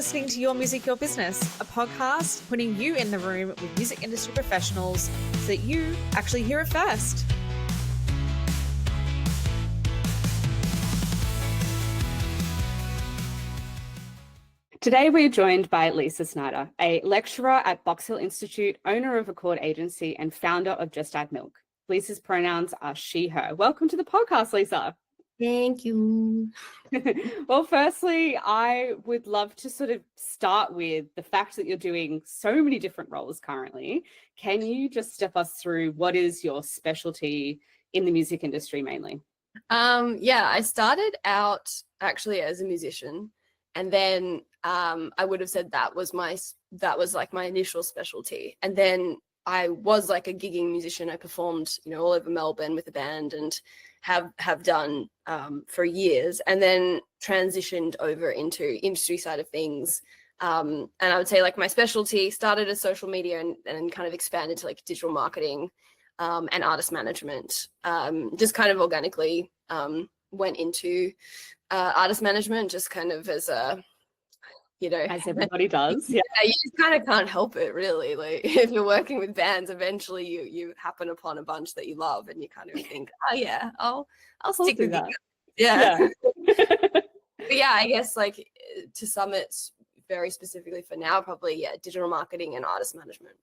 listening to Your Music, Your Business, a podcast putting you in the room with music industry professionals so that you actually hear it first. Today, we're joined by Leesa Snider, a lecturer at Box Hill Institute, owner of a Chord agency, and founder of Just Add Milk. Leesa's pronouns are she, her. Welcome to the podcast, Leesa. Thank you. Well, firstly, I would love to sort of start with the fact that you're doing so many different roles currently. Can you just step us through what is your specialty in the music industry mainly? Yeah, I started out actually as a musician, and then I would have said that was like my initial specialty. And then I was like a gigging musician. I performed, all over Melbourne with a band and have done for years, and then transitioned over into industry side of things. And I would say like my specialty started as social media and kind of expanded to like digital marketing and artist management. Just kind of organically went into artist management, just kind of as a, as everybody does. Yeah, you just kind of can't help it, really. Like if you're working with bands, eventually you happen upon a bunch that you love, and you kind of think, oh yeah, I'll stick with that. Yeah. But yeah, I guess like to sum it very specifically for now, probably digital marketing and artist management.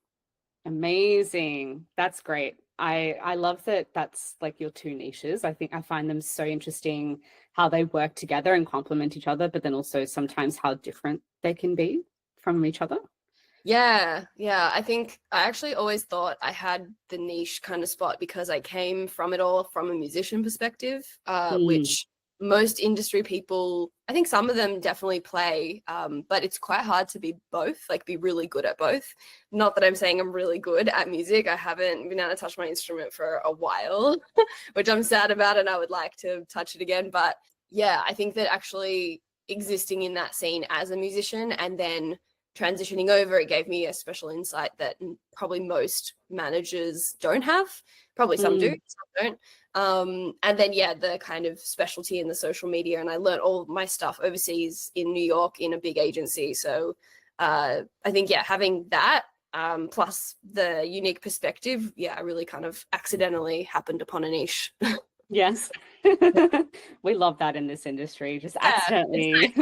Amazing. That's great. I love that that's like your two niches. I find them so interesting how they work together and complement each other, but then also sometimes how different they can be from each other. Yeah. I think I actually always thought I had the niche kind of spot because I came from it all from a musician perspective, which most industry people, I think some of them definitely play, but it's quite hard to be both, like be really good at both. Not that I'm saying I'm really good at music. I haven't been able to touch my instrument for a while, which I'm sad about, and I would like to touch it again. But yeah, I think that actually existing in that scene as a musician and then transitioning over, it gave me a special insight that probably most managers don't have. Probably some do, some don't. And then the kind of specialty in the social media, and I learned all of my stuff overseas in New York in a big agency. So I think having that plus the unique perspective, I really kind of accidentally happened upon a niche. Yes. We love that in this industry, just accidentally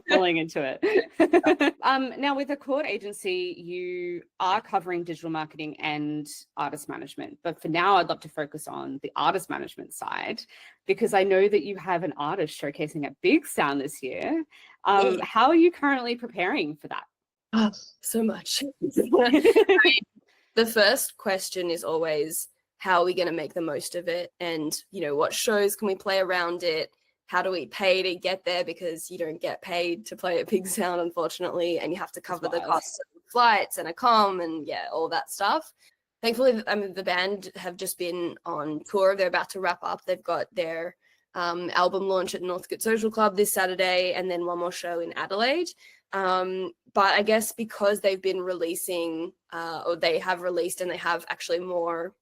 falling into it. Now with a Chord agency, you are covering digital marketing and artist management, but for now I'd love to focus on the artist management side because I know that you have an artist showcasing at Big Sound this year. How are you currently preparing for that? Oh, so much. The first question is always, how are we going to make the most of it? And, what shows can we play around it? How do we pay to get there? Because you don't get paid to play at Big Sound, unfortunately, and you have to cover the costs of flights and a comm and all that stuff. Thankfully, the band have just been on tour. They're about to wrap up. They've got their album launch at Northcote Social Club this Saturday, and then one more show in Adelaide. But I guess because they've been releasing, or they have released, and they have actually more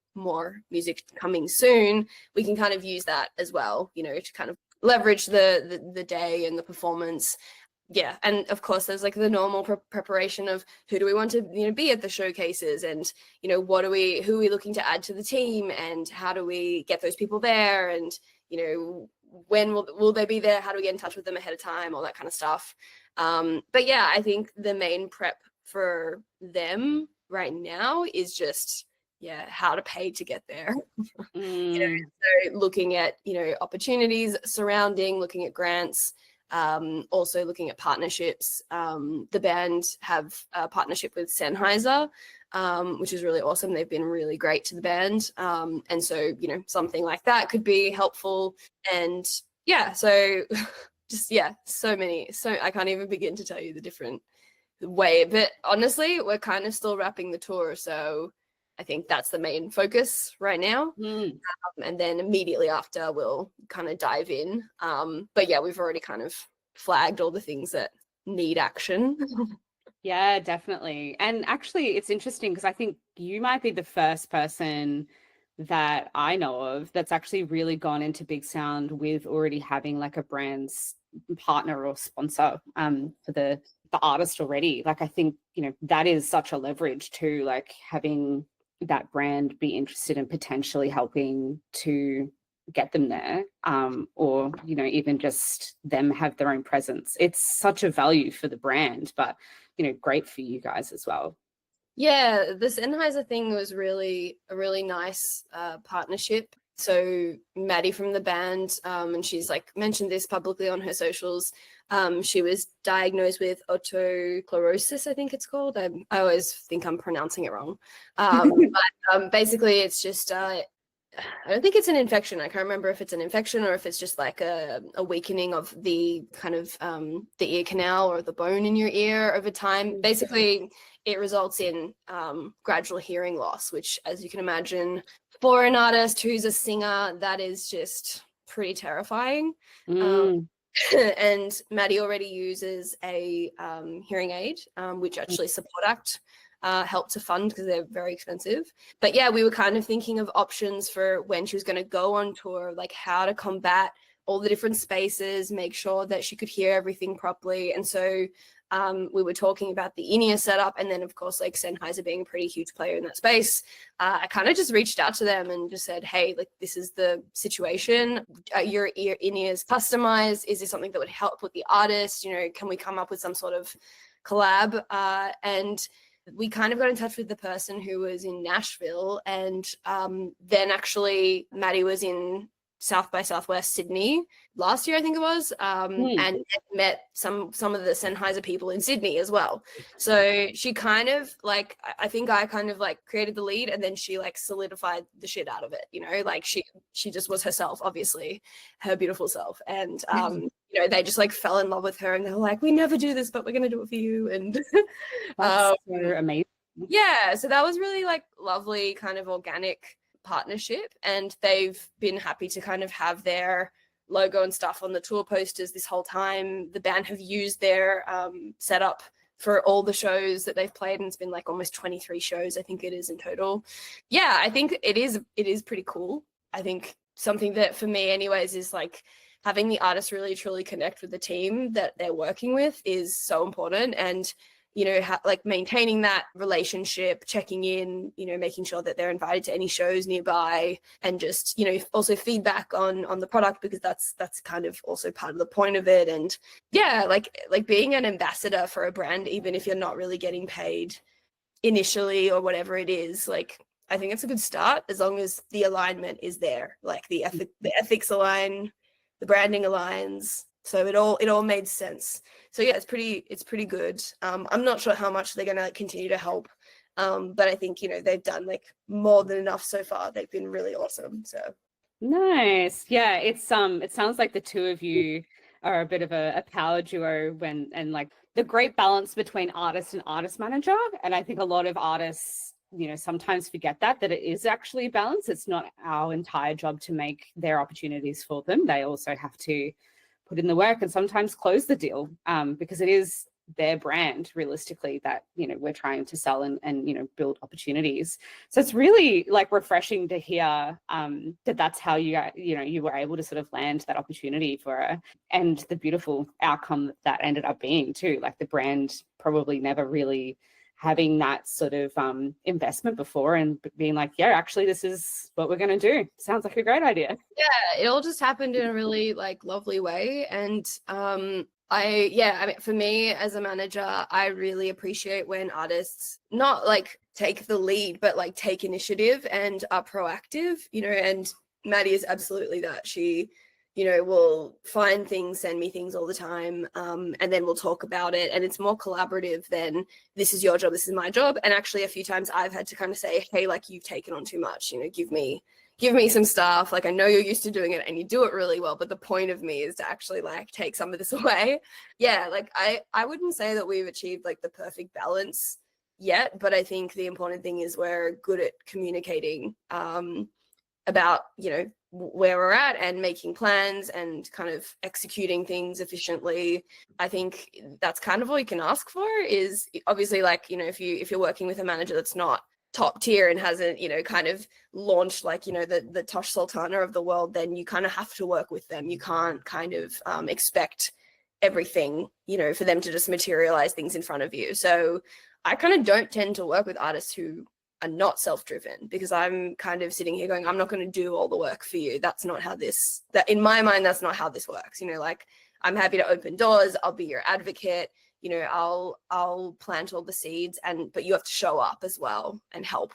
music coming soon, we can kind of use that as well, to kind of leverage the day and the performance. And of course there's like the normal preparation of who do we want to be at the showcases, and who are we looking to add to the team, and how do we get those people there, and when will they be there, how do we get in touch with them ahead of time, all that kind of stuff. But I think the main prep for them right now is just how to pay to get there. So looking at opportunities surrounding, looking at grants, also looking at partnerships. The band have a partnership with Sennheiser, which is really awesome. They've been really great to the band, and so something like that could be helpful. And so just so many, so I can't even begin to tell you the different way, but honestly we're kind of still wrapping the tour, so I think that's the main focus right now. And then immediately after we'll kind of dive in. But we've already kind of flagged all the things that need action. Yeah, definitely. And actually it's interesting because I think you might be the first person that I know of that's actually really gone into Big Sound with already having like a brand's partner or sponsor for the artist already. Like I think, you know, that is such a leverage too, like having that brand be interested in potentially helping to get them there, or, you know, even just them have their own presence. It's such a value for the brand, but, you know, great for you guys as well. Yeah, the Sennheiser thing was really a really nice partnership. So Maddie from the band, and she's like mentioned this publicly on her socials. She was diagnosed with otosclerosis, I think it's called. I always think I'm pronouncing it wrong. But basically, it's just I don't think it's an infection. I can't remember if it's an infection or if it's just like a weakening of the kind of the ear canal or the bone in your ear over time. Basically, it results in gradual hearing loss, which, as you can imagine, for an artist who's a singer, that is just pretty terrifying. And Maddie already uses a hearing aid, which actually Support Act help to fund because they're very expensive. But yeah, we were kind of thinking of options for when she was going to go on tour, like how to combat all the different spaces, make sure that she could hear everything properly. And so we were talking about the in-ear setup, and then of course, like Sennheiser being a pretty huge player in that space, I kind of just reached out to them and just said, hey, like this is the situation. Your in-ears customized. Is this something that would help with the artist? You know, can we come up with some sort of collab? And we kind of got in touch with the person who was in Nashville, and then actually Maddie was in South by Southwest Sydney last year, I think it was, and met some of the Sennheiser people in Sydney as well. So she kind of like, I think I kind of like created the lead, and then she like solidified the shit out of it, you know, like she just was herself, obviously, her beautiful self. And you know, they just like fell in love with her, and they were like, we never do this, but we're gonna do it for you. And that's so amazing. Yeah, so that was really like lovely kind of organic partnership, and they've been happy to kind of have their logo and stuff on the tour posters this whole time. The band have used their setup for all the shows that they've played, and it's been like almost 23 shows, I think it is in total. Yeah, I think it is pretty cool. I think something that for me anyways is like having the artists really truly connect with the team that they're working with is so important. And you know, like maintaining that relationship, checking in, you know, making sure that they're invited to any shows nearby, and just, you know, also feedback on the product, because that's kind of also part of the point of it. And yeah, like being an ambassador for a brand, even if you're not really getting paid initially or whatever it is, like I think it's a good start as long as the alignment is there, like the ethics align, the branding aligns. So it all made sense. So yeah, it's pretty good. I'm not sure how much they're going to continue to help, but I think, you know, they've done like more than enough so far. They've been really awesome. So nice. Yeah, it sounds like the two of you are a bit of a power duo and like the great balance between artist and artist manager. And I think a lot of artists, you know, sometimes forget that it is actually a balance. It's not our entire job to make their opportunities for them. They also have to put in the work and sometimes close the deal, because it is their brand realistically that, you know, we're trying to sell and you know, build opportunities. So it's really like refreshing to hear that that's how you know, you were able to sort of land that opportunity for her, and the beautiful outcome that ended up being too. Like the brand probably never really having that sort of investment before and being like, yeah, actually this is what we're going to do. Sounds like a great idea. Yeah, it all just happened in a really like lovely way. And I mean, for me as a manager, I really appreciate when artists not like take the lead, but like take initiative and are proactive, you know. And Maddie is absolutely that. She, you know, will find things, send me things all the time, and then we'll talk about it. And it's more collaborative than this is your job, this is my job. And actually a few times I've had to kind of say, hey, like you've taken on too much, you know, give me some stuff. Like I know you're used to doing it and you do it really well, but the point of me is to actually like take some of this away. Yeah, like I wouldn't say that we've achieved like the perfect balance yet, but I think the important thing is we're good at communicating about, you know, where we're at and making plans and kind of executing things efficiently. I think that's kind of all you can ask for, is obviously like, you know, if you're working with a manager that's not top tier and hasn't, kind of launched like, the Tosh Sultana of the world, then you kind of have to work with them. You can't kind of expect everything, for them to just materialize things in front of you. So I kind of don't tend to work with artists who are not self-driven, because I'm kind of sitting here going, I'm not going to do all the work for you. That's not how that in my mind, that's not how this works. Like, I'm happy to open doors. I'll be your advocate. I'll plant all the seeds, but you have to show up as well and help,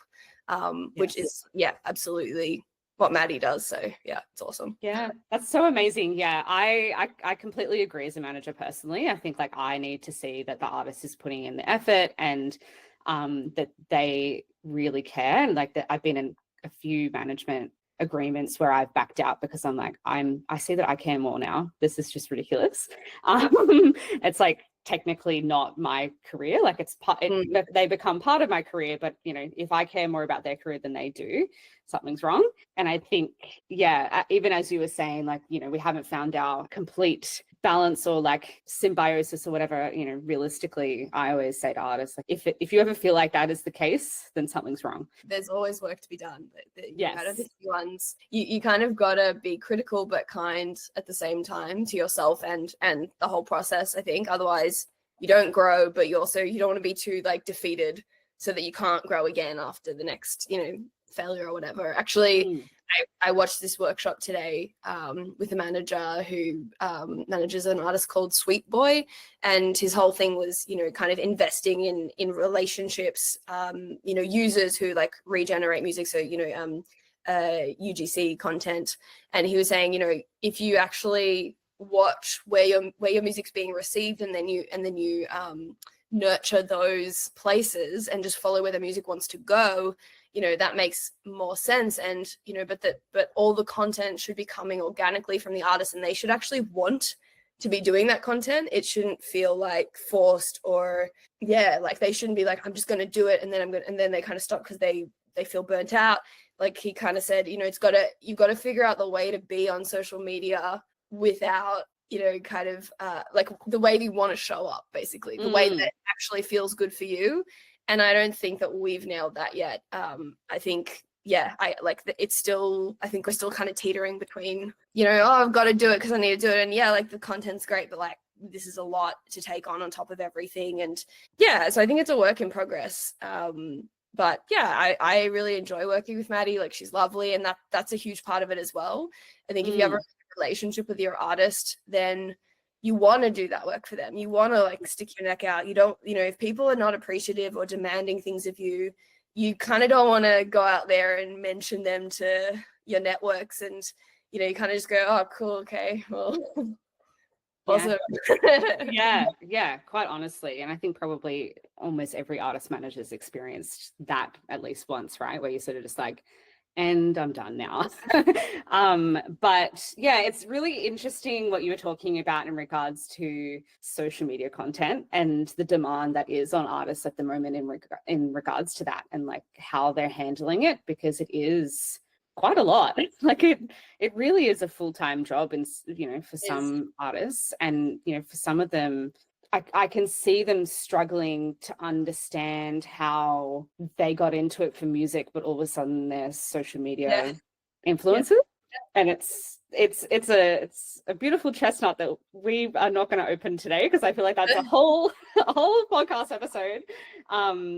which is, absolutely what Maddie does. So yeah, it's awesome. Yeah, that's so amazing. Yeah, I completely agree as a manager personally. I think like I need to see that the artist is putting in the effort and that they really care. And like that, I've been in a few management agreements where I've backed out because I'm like, I see that I care more now. This is just ridiculous. It's like technically not my career. Like they become part of my career, but if I care more about their career than they do, something's wrong. And I think, even as you were saying, like, we haven't found our complete balance or like symbiosis or whatever, realistically, I always say to artists, like, if you ever feel like that is the case, then something's wrong. There's always work to be done. Yes. I don't think you kind of got to be critical but kind at the same time to yourself and the whole process, I think. Otherwise you don't grow, but you don't want to be too like defeated so that you can't grow again after the next, failure or whatever. Actually, I watched this workshop today with a manager who manages an artist called Sweet Boy, and his whole thing was, kind of investing in relationships, users who like regenerate music. So, UGC content. And he was saying, if you actually watch where your music's being received, and then you nurture those places and just follow where the music wants to go, that makes more sense. And but all the content should be coming organically from the artist, and they should actually want to be doing that content. It shouldn't feel like forced, or like they shouldn't be like, I'm just going to do it and then they kind of stop because they feel burnt out. Like he kind of said, you've got to figure out the way to be on social media without kind of like the way you want to show up, basically the way that actually feels good for you. And I don't think that we've nailed that yet. I think, I like it's still, I think we're still kind of teetering between, I've got to do it because I need to do it. And like the content's great, but like this is a lot to take on top of everything. And so I think it's a work in progress. But I really enjoy working with Maddie. Like she's lovely, and that's a huge part of it as well. I think if you have a relationship with your artist, then you want to do that work for them. You want to like stick your neck out. You don't, if people are not appreciative or demanding things of you, you kind of don't want to go out there and mention them to your networks. And, you kind of just go, oh, cool. Okay. Well, awesome. Yeah, quite honestly. And I think probably almost every artist manager's experienced that at least once, right? Where you sort of just like, and I'm done now. But it's really interesting what you were talking about in regards to social media content and the demand that is on artists at the moment in regards to that, and like how they're handling it, because it is quite a lot. Like it really is a full-time job, and for some artists, and for some of them, I can see them struggling to understand how they got into it for music, but all of a sudden they're social media influencers. And it's a beautiful chestnut that we are not going to open today, because I feel like that's a whole podcast episode,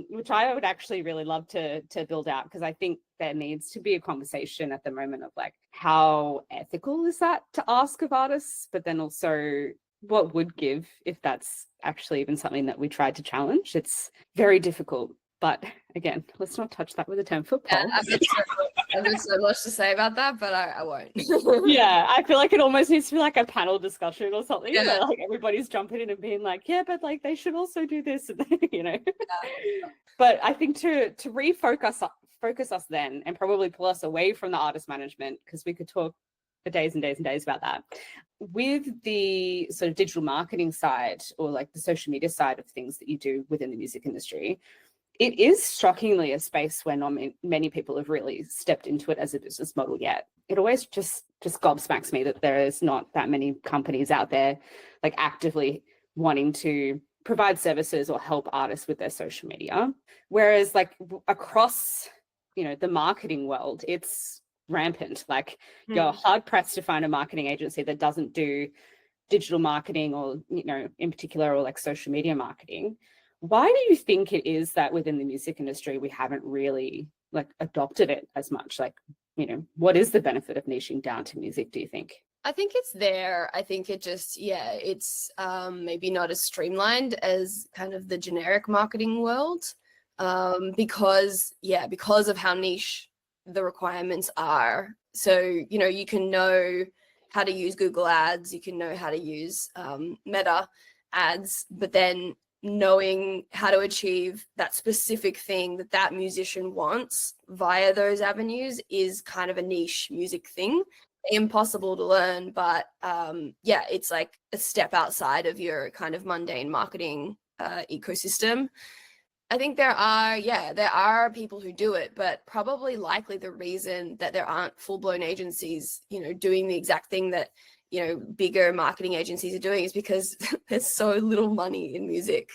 which I would actually really love to build out, because I think there needs to be a conversation at the moment of like, how ethical is that to ask of artists, but then also what would give if that's actually even something that we tried to challenge. It's very difficult. But again, let's not touch that with a 10-foot pole. I've so much to say about that, but I won't. I feel like it almost needs to be like a panel discussion or something. Where like everybody's jumping in and being like, but like they should also do this, But I think to focus us then, and probably pull us away from the artist management, because we could talk for days and days and days about that. With the sort of digital marketing side, or like the social media side of things that you do within the music industry, it is shockingly a space where not many people have really stepped into it as a business model yet. It always just gobsmacks me that there is not that many companies out there like actively wanting to provide services or help artists with their social media. Whereas like across, the marketing world, it's rampant. Like you're hard pressed to find a marketing agency that doesn't do digital marketing or, in particular, or like social media marketing. Why do you think it is that within the music industry, we haven't really like adopted it as much? Like, what is the benefit of niching down to music, do you think? I think it's there. I think it just, it's maybe not as streamlined as kind of the generic marketing world, because of how niche the requirements are. So, you can know how to use Google Ads, you can know how to use Meta ads, but then knowing how to achieve that specific thing that musician wants via those avenues is kind of a niche music thing. Impossible to learn, but it's like a step outside of your kind of mundane marketing ecosystem. I think there are people who do it, but probably likely the reason that there aren't full-blown agencies, doing the exact thing that, bigger marketing agencies are doing is because there's so little money in music.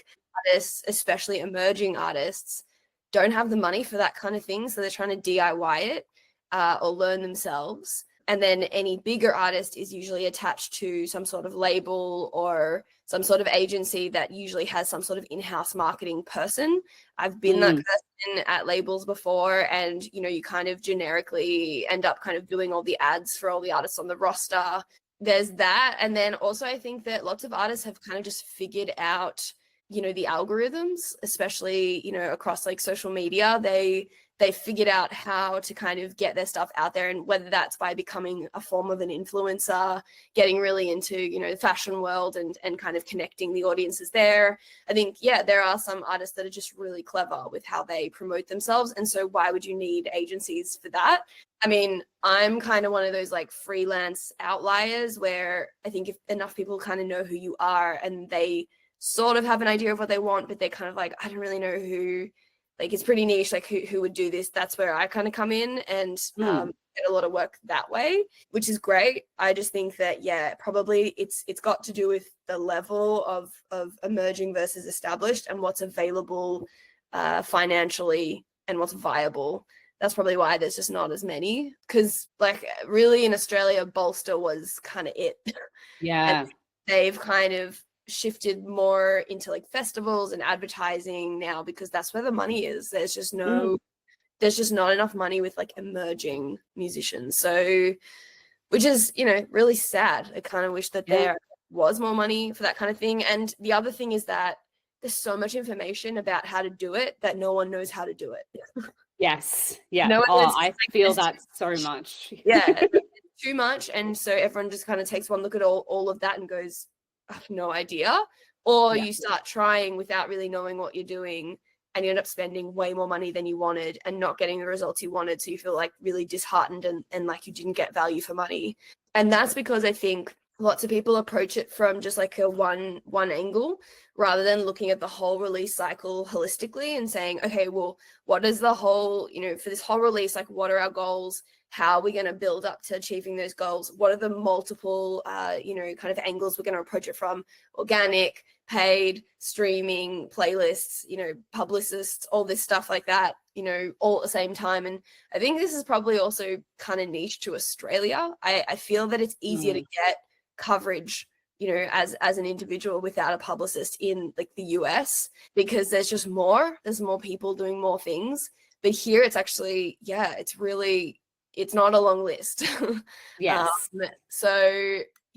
Artists, especially emerging artists, don't have the money for that kind of thing, so they're trying to DIY it or learn themselves. And then any bigger artist is usually attached to some sort of label or some sort of agency that usually has some sort of in-house marketing person. I've been that person at labels before, and you kind of generically end up kind of doing all the ads for all the artists on the roster. There's that. And then also I think that lots of artists have kind of just figured out, the algorithms, especially, across like social media. They figured out how to kind of get their stuff out there, and whether that's by becoming a form of an influencer, getting really into, the fashion world and kind of connecting the audiences there. I think, there are some artists that are just really clever with how they promote themselves. And so why would you need agencies for that? I mean, I'm kind of one of those like freelance outliers where I think if enough people kind of know who you are and they sort of have an idea of what they want, but they're kind of like, I don't really know who, like it's pretty niche, like who would do this. That's where I kind of come in and get a lot of work that way, which is great. I just think that, probably it's got to do with the level of emerging versus established and what's available financially and what's viable. That's probably why there's just not as many, because like really in Australia, Bolster was kind of it. Yeah. And they've kind of shifted more into like festivals and advertising now, because that's where the money is. There's just not enough money with like emerging musicians. So, which is, really sad. I kind of wish that there was more money for that kind of thing. And the other thing is that there's so much information about how to do it that no one knows how to do it. Yes. Yeah. No, I feel that so much. Yeah. Too much. And so everyone just kind of takes one look at all of that and goes, I have no idea. Or you start trying without really knowing what you're doing, and you end up spending way more money than you wanted and not getting the results you wanted. So you feel like really disheartened and like you didn't get value for money. And that's because I think lots of people approach it from just like a one angle, rather than looking at the whole release cycle holistically and saying, okay, well, what is the whole, for this whole release, like what are our goals? How are we going to build up to achieving those goals? What are the multiple, kind of angles we're going to approach it from? Organic, paid, streaming, playlists, publicists, all this stuff like that, all at the same time. And I think this is probably also kind of niche to Australia. I feel that it's easier to get coverage, as an individual without a publicist in like the US, because there's more people doing more things. But here it's actually, it's not a long list. Yes.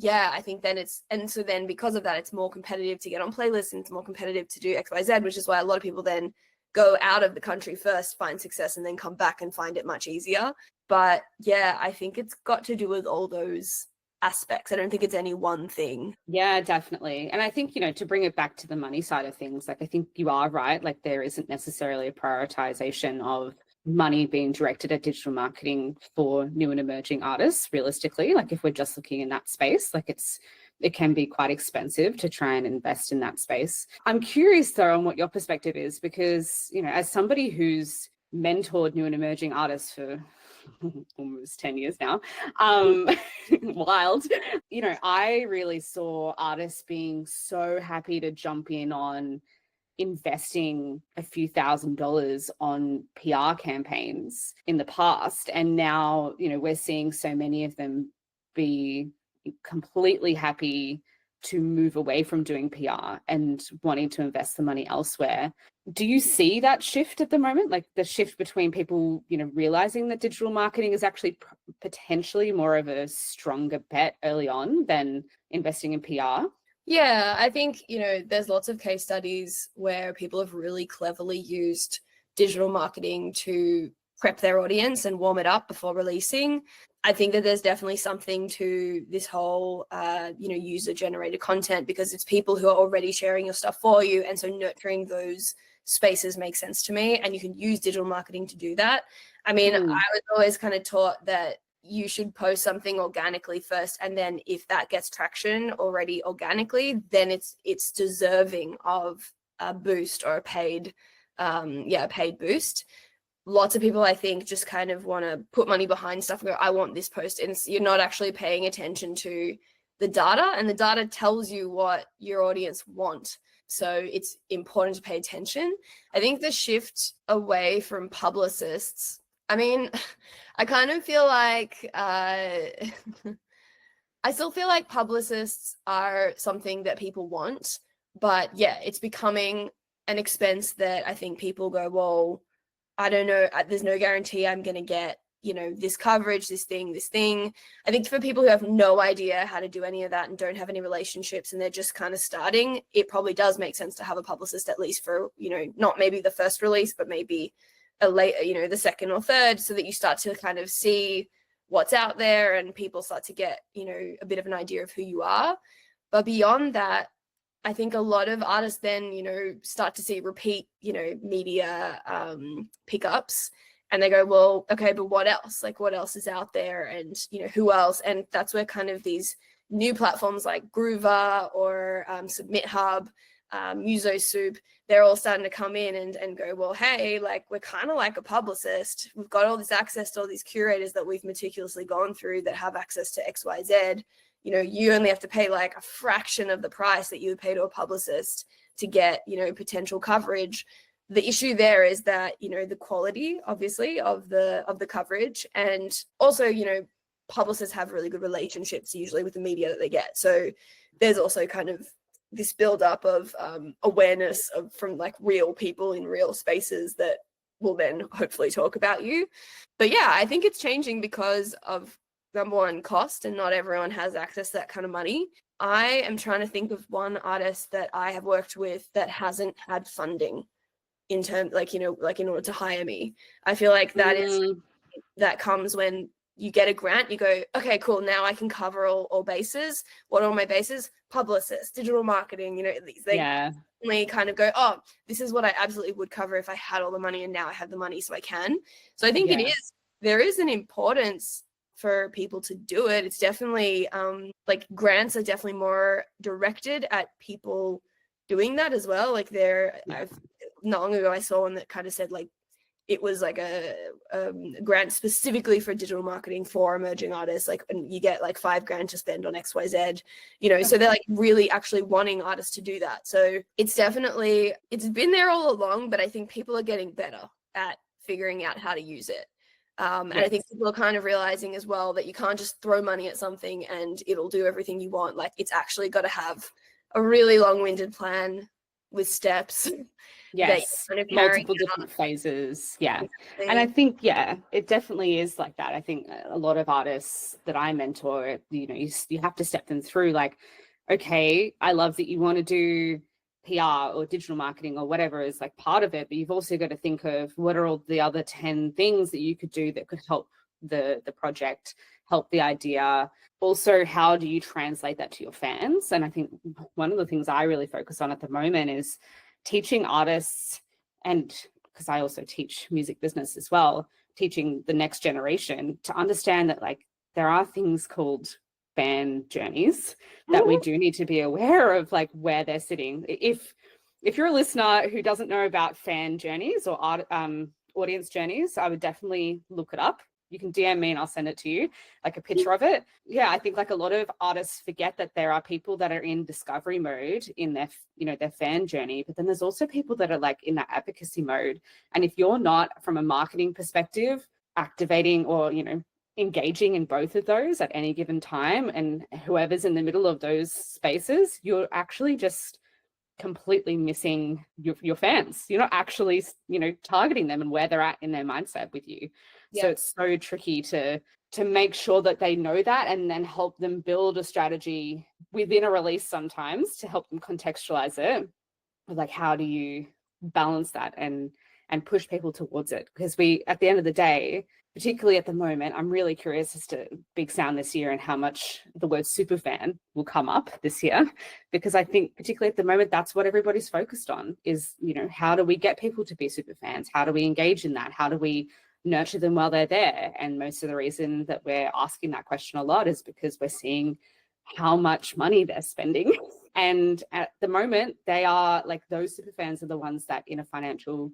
I think then because of that, it's more competitive to get on playlists, and it's more competitive to do XYZ, which is why a lot of people then go out of the country first, find success, and then come back and find it much easier. But I think it's got to do with all those aspects. I don't think it's any one thing. Yeah, definitely. And I think, to bring it back to the money side of things, like I think you are right. Like there isn't necessarily a prioritization of money being directed at digital marketing for new and emerging artists, realistically. Like if we're just looking in that space, like it can be quite expensive to try and invest in that space. I'm curious though on what your perspective is, because, as somebody who's mentored new and emerging artists for almost 10 years now. Wild. You know, I really saw artists being so happy to jump in on investing a few $1,000s on PR campaigns in the past. And now, you know, we're seeing so many of them be completely happy to move away from doing PR and wanting to invest the money elsewhere. Do you see that shift at the moment? Like the shift between people, you know, realizing that digital marketing is actually potentially more of a stronger bet early on than investing in PR? Yeah, I think, you know, there's lots of case studies where people have really cleverly used digital marketing to prep their audience and warm it up before releasing. I think that there's definitely something to this whole, you know, user-generated content, because it's people who are already sharing your stuff for you. And so nurturing those spaces makes sense to me. And you can use digital marketing to do that. I mean, I was always kind of taught that you should post something organically first, and then if that gets traction already organically, then it's deserving of a boost or a paid boost. Lots of people, I think, just kind of want to put money behind stuff and go, I want this post, and you're not actually paying attention to the data, and the data tells you what your audience want. So it's important to pay attention. I think the shift away from publicists, I mean, I kind of feel like I still feel like publicists are something that people want, but yeah, it's becoming an expense that I think people go, well, I don't know, there's no guarantee I'm going to get, you know, this coverage, this thing. I think for people who have no idea how to do any of that and don't have any relationships and they're just kind of starting, it probably does make sense to have a publicist, at least for, you know, not maybe the first release, but maybe a later, you know, the second or third, so that you start to kind of see what's out there and people start to get, you know, a bit of an idea of who you are. But beyond that, I think a lot of artists then, you know, start to see repeat, you know, media pickups, and they go, well, okay, but what else? Like, what else is out there? And, you know, who else? And that's where kind of these new platforms like Groover or Submit Hub, Muso Soup, they're all starting to come in and go, well, hey, like, we're kind of like a publicist. We've got all this access to all these curators that we've meticulously gone through that have access to XYZ. You know, you only have to pay like a fraction of the price that you would pay to a publicist to get, you know, potential coverage. The issue there is that, you know, the quality, obviously, of the coverage, and also, you know, publicists have really good relationships usually with the media that they get. So there's also kind of this build-up of awareness from like real people in real spaces that will then hopefully talk about you. But yeah, I think it's changing because of, number one, cost, and not everyone has access to that kind of money. I am trying to think of one artist that I have worked with that hasn't had funding in terms, like, you know, like in order to hire me. I feel like that comes when you get a grant, you go, okay, cool, now I can cover all bases. What are all my bases? Publicists, digital marketing, you know, they kind of go, oh, this is what I absolutely would cover if I had all the money, and now I have the money, so I can. So I think there is an importance for people to do it. It's definitely like grants are definitely more directed at people doing that as well. Like not long ago I saw one that kind of said like it was like a grant specifically for digital marketing for emerging artists, like, and you get like $5,000 to spend on XYZ, you know. So they're like really actually wanting artists to do that. So it's been there all along, but I think people are getting better at figuring out how to use it. And I think people are kind of realizing as well that you can't just throw money at something and it'll do everything you want. Like, it's actually got to have a really long-winded plan with steps. Yes, kind of multiple different phases. Yeah. Exactly. And I think, it definitely is like that. I think a lot of artists that I mentor, you know, you have to step them through like, okay, I love that you want to do PR or digital marketing or whatever is like part of it, but you've also got to think of what are all the other 10 things that you could do that could help the project, help the idea. Also, how do you translate that to your fans? And I think one of the things I really focus on at the moment is teaching artists, and because I also teach music business as well, teaching the next generation to understand that like there are things called fan journeys that we do need to be aware of, like where they're sitting. If you're a listener who doesn't know about fan journeys or audience journeys, I would definitely look it up. you can DM me and I'll send it to you, like a picture of it. Yeah, I think like a lot of artists forget that there are people that are in discovery mode in their, you know, their fan journey, but then there's also people that are like in that advocacy mode. And if you're not, from a marketing perspective, activating or, you know, engaging in both of those at any given time, and whoever's in the middle of those spaces, you're actually just completely missing your fans. You're not actually, you know, targeting them and where they're at in their mindset with you. Yeah. So it's so tricky to make sure that they know that, and then help them build a strategy within a release sometimes to help them contextualize it. Like, how do you balance that and push people towards it? Because we, at the end of the day, particularly at the moment, I'm really curious as to Big Sound this year and how much the word superfan will come up this year, because I think particularly at the moment, that's what everybody's focused on is, you know, how do we get people to be super fans? How do we engage in that? How do we nurture them while they're there? And most of the reason that we're asking that question a lot is because we're seeing how much money they're spending. And at the moment, they are like, those super fans are the ones that in a financial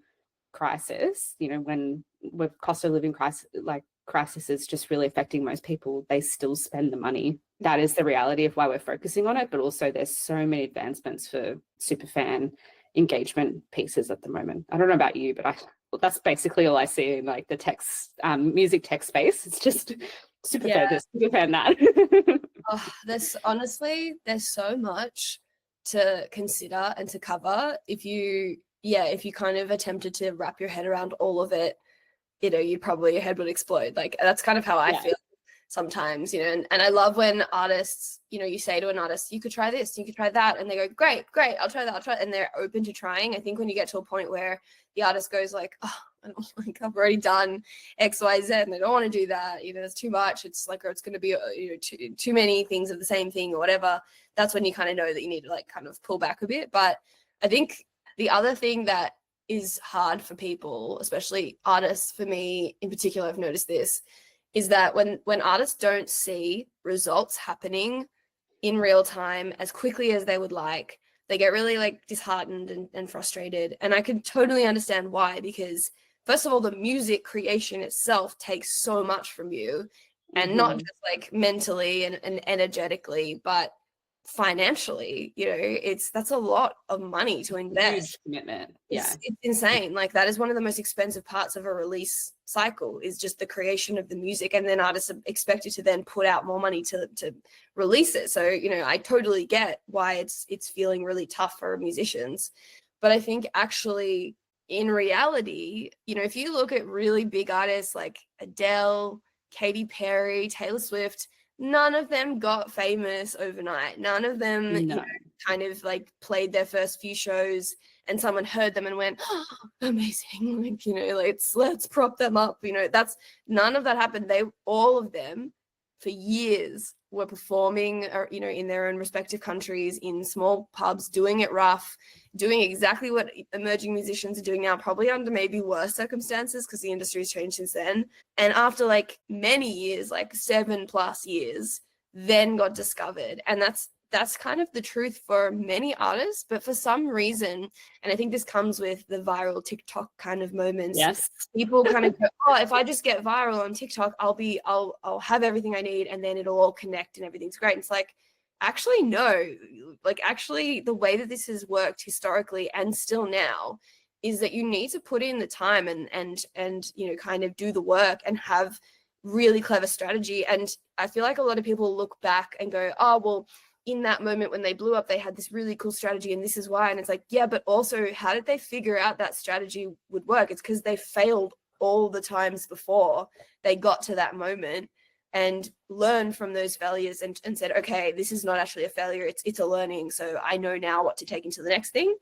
crisis, you know, when with cost of living crisis is just really affecting most people, they still spend the money. That is the reality of why we're focusing on it. But also there's so many advancements for super fan engagement pieces at the moment. I don't know about you, but that's basically all I see in like the text, music tech space. It's just super fan this, super fan that. There's so much to consider and to cover. If you kind of attempted to wrap your head around all of it, you know, your head would explode. Like, that's kind of how I feel sometimes, you know, and I love when artists, you know, you say to an artist, you could try this, you could try that. And they go, great, I'll try that. And they're open to trying. I think when you get to a point where the artist goes like, oh, I don't, like, I've already done X, Y, Z, and they don't want to do that. You know, there's too much. It's like, or it's going to be, you know, too many things of the same thing or whatever. That's when you kind of know that you need to like kind of pull back a bit. But I think the other thing that is hard for people, especially artists, for me in particular, I've noticed this, is that when artists don't see results happening in real time as quickly as they would like, they get really like disheartened and frustrated. And I can totally understand why, because first of all, the music creation itself takes so much from you, and not just like mentally and energetically, but financially, you know, that's a lot of money to invest. Huge commitment. It's insane. Like, that is one of the most expensive parts of a release cycle, is just the creation of the music, and then artists are expected to then put out more money to release it. So, you know, I totally get why it's feeling really tough for musicians. But I think actually in reality, you know, if you look at really big artists like Adele, Katy Perry, Taylor Swift, none of them got famous overnight. None of them you know, kind of like played their first few shows and someone heard them and went, oh, amazing. Like, you know, let's prop them up. You know, none of that happened. All of them for years were performing, you know, in their own respective countries, in small pubs, doing it rough, doing exactly what emerging musicians are doing now, probably under maybe worse circumstances because the industry's changed since then. And after like many years, like 7+ years, then got discovered. And that's kind of the truth for many artists. But for some reason, and I think this comes with the viral TikTok kind of moments. Yes. People kind of go, oh, if I just get viral on TikTok, I'll have everything I need, and then it'll all connect and everything's great. And it's like, actually, no. Like, actually, the way that this has worked historically and still now is that you need to put in the time and you know, kind of do the work and have really clever strategy. And I feel like a lot of people look back and go, oh, well, in that moment when they blew up, they had this really cool strategy and this is why. And it's like, yeah, but also, how did they figure out that strategy would work? It's because they failed all the times before they got to that moment and learned from those failures and said, okay, this is not actually a failure, it's a learning. So I know now what to take into the next thing.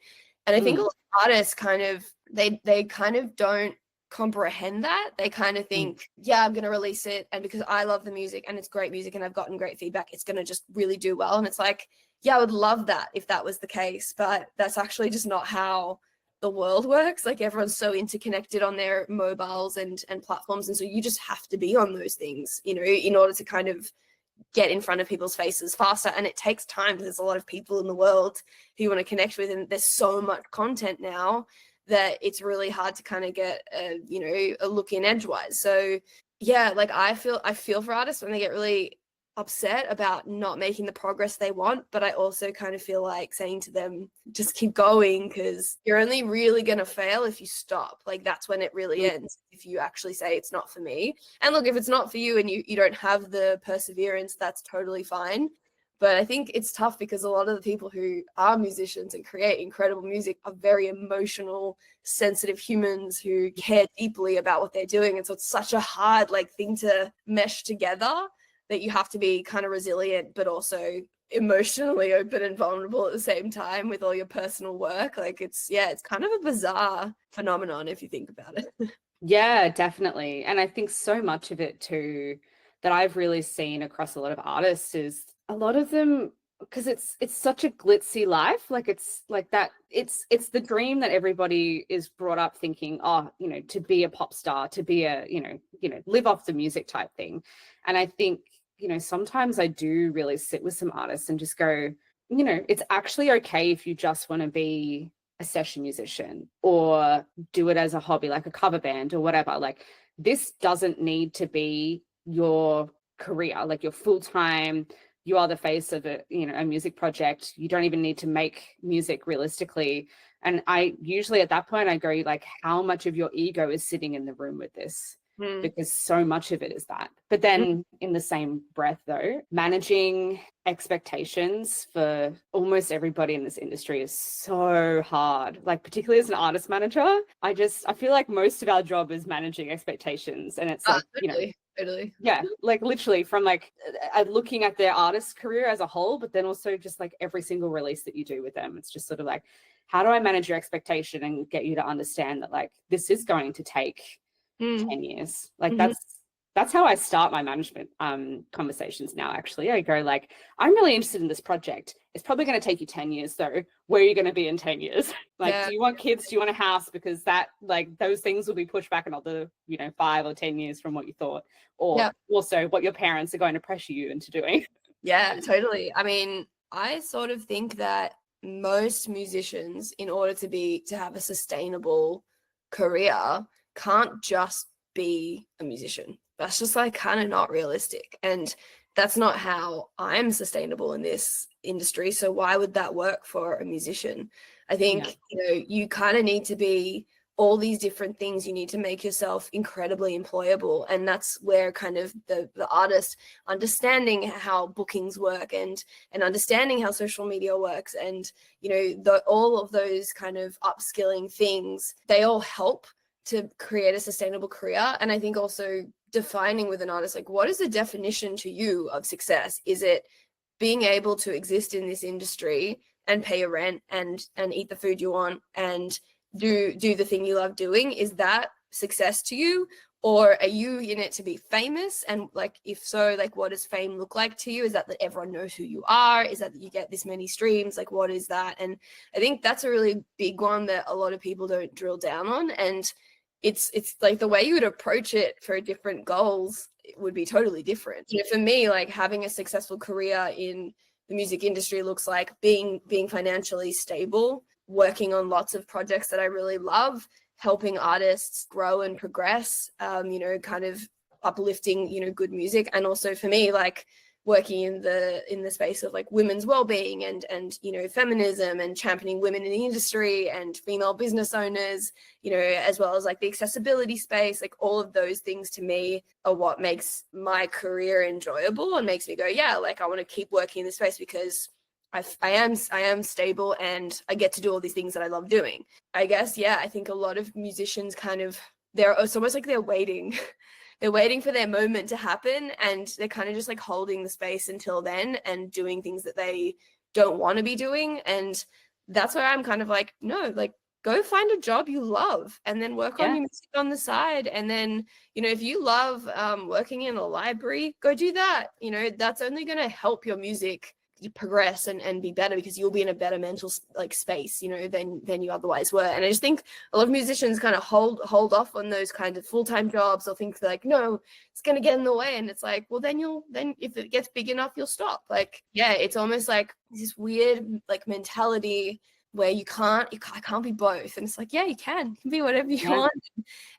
And I think a lot of artists kind of, they kind of don't comprehend that. They kind of think, yeah, I'm going to release it, and because I love the music and it's great music and I've gotten great feedback, it's going to just really do well. And it's like, yeah, I would love that if that was the case, but that's actually just not how the world works. Like, everyone's so interconnected on their mobiles and platforms, and so you just have to be on those things, you know, in order to kind of get in front of people's faces faster. And it takes time. There's a lot of people in the world who you want to connect with, and there's so much content now that it's really hard to kind of get a look in edgewise. So Yeah, like I feel for artists when they get really upset about not making the progress they want, but I also kind of feel like saying to them, just keep going, because you're only really going to fail if you stop. Like that's when it really ends, if you actually say it's not for me. And look, if it's not for you and you don't have the perseverance, that's totally fine. But I think it's tough because a lot of the people who are musicians and create incredible music are very emotional, sensitive humans who care deeply about what they're doing. And so it's such a hard like thing to mesh together, that you have to be kind of resilient, but also emotionally open and vulnerable at the same time with all your personal work. Like it's kind of a bizarre phenomenon if you think about it. Yeah, definitely. And I think so much of it too that I've really seen across a lot of artists is a lot of them, because it's such a glitzy life. Like it's like that, it's the dream that everybody is brought up thinking, oh, to be a pop star, to be a, live off the music type thing. And I think, sometimes I do really sit with some artists and just go, it's actually okay if you just want to be a session musician or do it as a hobby, like a cover band or whatever. Like this doesn't need to be your career, like your full-time. You are the face of a music project. You don't even need to make music realistically. And I usually at that point I go like, how much of your ego is sitting in the room with this? Because so much of it is that. But then in the same breath though, managing expectations for almost everybody in this industry is so hard. Like particularly as an artist manager, I feel like most of our job is managing expectations. And it's like, Totally. Yeah, like literally from like looking at their artist career as a whole, but then also just like every single release that you do with them. It's just sort of like, how do I manage your expectation and get you to understand that like this is going to take 10 years. Like that's how I start my management conversations now. Actually, I go like, I'm really interested in this project. It's probably going to take you 10 years though. Where are you going to be in 10 years? Like, do you want kids? Do you want a house? Because that like those things will be pushed back another 5 or 10 years from what you thought, or also what your parents are going to pressure you into doing. Yeah, totally. I mean, I sort of think that most musicians, in order to have a sustainable career, can't just be a musician. That's just like kind of not realistic. And that's not how I'm sustainable in this industry. So why would that work for a musician? I think, you kind of need to be all these different things. You need to make yourself incredibly employable. And that's where kind of the artist understanding how bookings work and understanding how social media works and, all of those kind of upskilling things, they all help to create a sustainable career. And I think also defining with an artist, like what is the definition to you of success? Is it being able to exist in this industry and pay your rent and eat the food you want and do the thing you love doing? Is that success to you? Or are you in it to be famous? And like, if so, like, what does fame look like to you? Is that everyone knows who you are? Is that you get this many streams? Like, what is that? And I think that's a really big one that a lot of people don't drill down on. And it's like the way you would approach it for different goals would be totally different. For me, like having a successful career in the music industry looks like being financially stable, working on lots of projects that I really love, helping artists grow and progress, kind of uplifting, good music. And also for me, like working in the space of like women's well-being and feminism and championing women in the industry and female business owners, as well as like the accessibility space. Like all of those things to me are what makes my career enjoyable and makes me go, yeah, like I want to keep working in this space because I am stable and I get to do all these things that I love doing. I guess, yeah, I think a lot of musicians it's almost like they're waiting. They're waiting for their moment to happen and they're kind of just like holding the space until then and doing things that they don't want to be doing. And that's where I'm kind of like, no, like go find a job you love and then work on your music on the side. And then, if you love working in a library, go do that. That's only going to help your music progress and be better because you'll be in a better mental like space than you otherwise were. And I just think a lot of musicians kind of hold off on those kind of full-time jobs or think like, no, it's going to get in the way. And it's like, well, then if it gets big enough, you'll stop. Like, yeah, it's almost like this weird like mentality where I can't be both. And it's like, yeah, you can be whatever you want.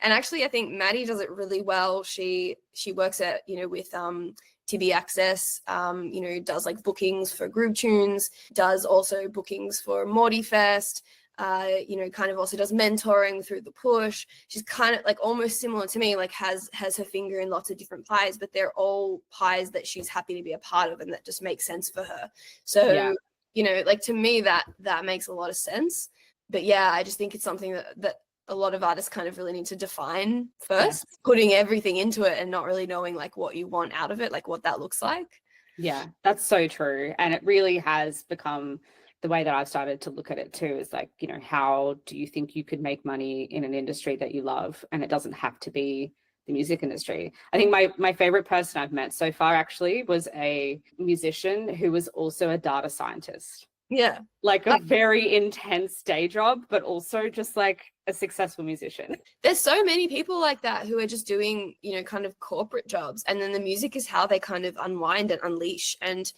And actually, I think Maddie does it really well. She works at, with TB Access, does like bookings for Groove Tunes, does also bookings for Morty Fest, kind of also does mentoring through the push. She's kind of like almost similar to me, like has her finger in lots of different pies, but they're all pies that she's happy to be a part of and that just makes sense for her. So, like to me that makes a lot of sense. But yeah, I just think it's something that a lot of artists kind of really need to define first, putting everything into it and not really knowing like what you want out of it, like what that looks like. Yeah, that's so true. And it really has become the way that I've started to look at it too, is like, how do you think you could make money in an industry that you love? And it doesn't have to be the music industry. I think my favorite person I've met so far actually was a musician who was also a data scientist. Yeah. Like a very intense day job, but also just like a successful musician. There's so many people like that who are just doing, kind of corporate jobs. And then the music is how they kind of unwind and unleash. And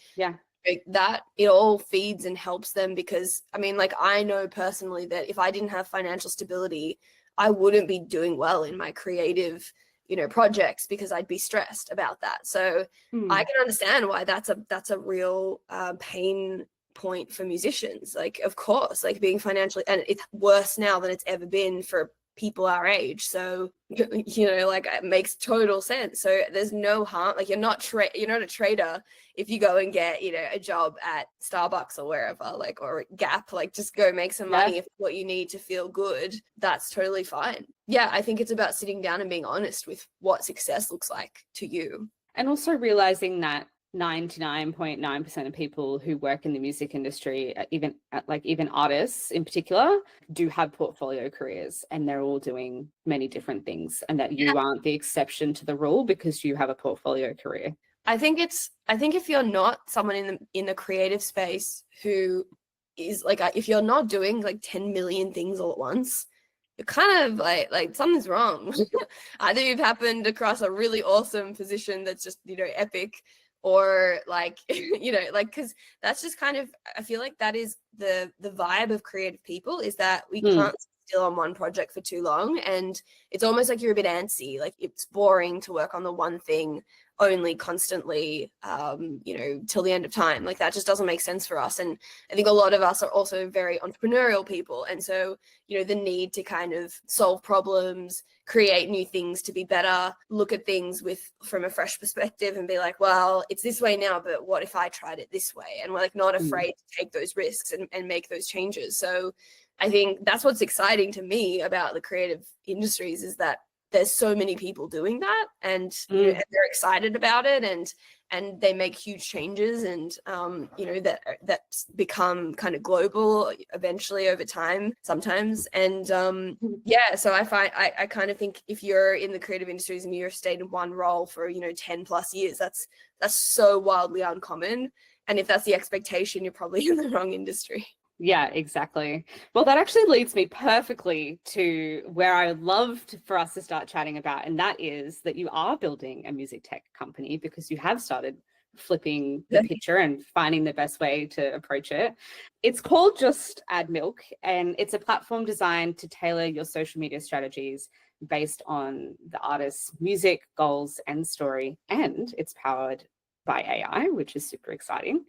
that it all feeds and helps them, because I mean, like, I know personally that if I didn't have financial stability, I wouldn't be doing well in my creative, projects, because I'd be stressed about that. So I can understand why that's a real pain point for musicians. Like, of course, like being financially, and it's worse now than it's ever been for people our age. So like it makes total sense. So there's no harm, like you're not a trader if you go and get a job at Starbucks or wherever, like, or Gap, like just go make some money if what you need to feel good. That's totally fine. Yeah, I think it's about sitting down and being honest with what success looks like to you, and also realizing that 99.9% of people who work in the music industry, even artists in particular, do have portfolio careers, and they're all doing many different things, and that you aren't the exception to the rule because you have a portfolio career. I think if you're not someone in the creative space who is like, if you're not doing like 10 million things all at once, you're kind of like something's wrong. Either you've happened across a really awesome position that's just epic, or like because that's just kind of, I feel like that is the vibe of creative people, is that we can't sit still on one project for too long, and it's almost like you're a bit antsy, like it's boring to work on the one thing only constantly till the end of time. Like that just doesn't make sense for us. And I think a lot of us are also very entrepreneurial people, and so the need to kind of solve problems, create new things to be better, look at things from a fresh perspective and be like, well, it's this way now, but what if I tried it this way? And we're like not afraid to take those risks and make those changes. So I think that's what's exciting to me about the creative industries, is that there's so many people doing that, and and they're excited about it, and they make huge changes, and that's become kind of global eventually over time sometimes. And so I kind of think if you're in the creative industries and you're stayed in one role for 10 plus years, that's so wildly uncommon. And if that's the expectation, you're probably in the wrong industry. Yeah, exactly. Well, that actually leads me perfectly to where I would love for us to start chatting about, and that is that you are building a music tech company, because you have started flipping the picture and finding the best way to approach it. It's called Just Add Milk, and it's a platform designed to tailor your social media strategies based on the artist's music, goals, and story, and it's powered by AI, which is super exciting.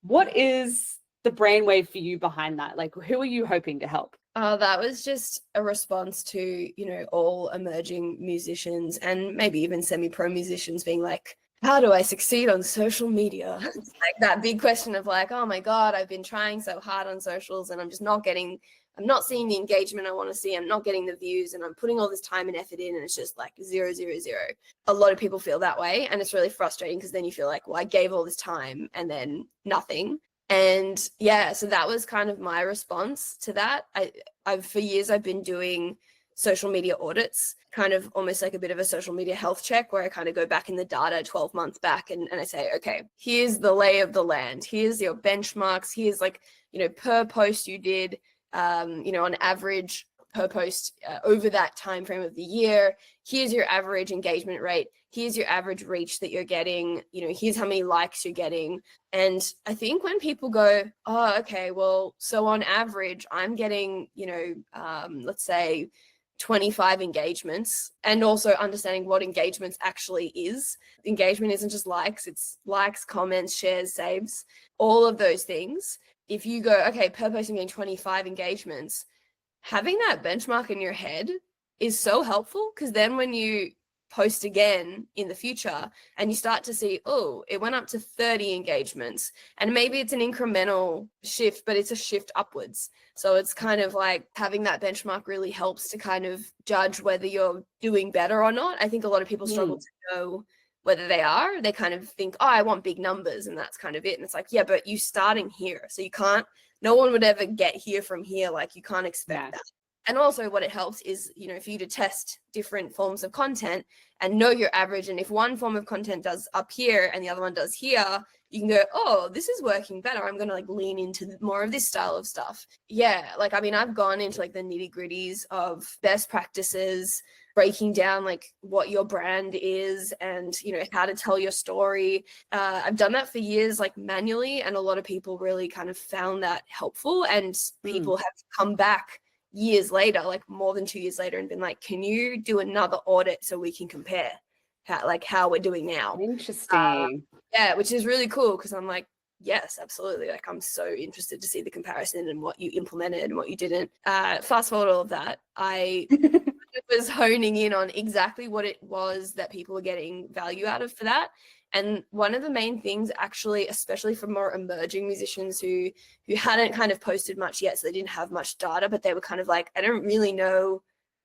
What is the brainwave for you behind that? Like, who are you hoping to help? That was just a response to, all emerging musicians and maybe even semi-pro musicians being like, how do I succeed on social media? It's like that big question of like, oh my God, I've been trying so hard on socials and I'm not seeing the engagement I want to see. I'm not getting the views, and I'm putting all this time and effort in, and it's just like 0, 0, 0. A lot of people feel that way, and it's really frustrating, because then you feel like, well, I gave all this time and then nothing. And so that was kind of my response to that. I've for years I've been doing social media audits, kind of almost like a bit of a social media health check, where I kind of go back in the data 12 months back and I say, okay, here's the lay of the land. Here's your benchmarks. Here's like, per post you did, on average, per post over that time frame of the year. Here's your average engagement rate. Here's your average reach that you're getting. Here's how many likes you're getting. And I think when people go, oh, okay, well, so on average, I'm getting, let's say 25 engagements, and also understanding what engagements actually is. Engagement isn't just likes, it's likes, comments, shares, saves, all of those things. If you go, okay, per post I'm getting 25 engagements, having that benchmark in your head is so helpful, because then when you post again in the future and you start to see, oh, it went up to 30 engagements, and maybe it's an incremental shift, but it's a shift upwards. So it's kind of like having that benchmark really helps to kind of judge whether you're doing better or not. I think a lot of people struggle to know whether they are. They kind of think, oh, I want big numbers, and that's kind of it. And it's like, yeah, but you starting here, so you can't, no one would ever get here from here. Like, you can't expect that. And also what it helps is, for you to test different forms of content and know your average. And if one form of content does up here and the other one does here, you can go, oh, this is working better. I'm going to lean into more of this style of stuff. Yeah. I've gone into the nitty gritties of best practices, breaking down what your brand is and, how to tell your story. I've done that for years, manually. And a lot of people really kind of found that helpful, and people have come back years later, more than 2 years later, and been like, can you do another audit so we can compare how we're doing now? Interesting. Yeah, which is really cool, because I'm like, yes, absolutely. I'm so interested to see the comparison and what you implemented and what you didn't. Fast forward all of that, I was honing in on exactly what it was that people were getting value out of for that. And one of the main things, actually, especially for more emerging musicians who hadn't kind of posted much yet, so they didn't have much data, but they were kind of like, I don't really know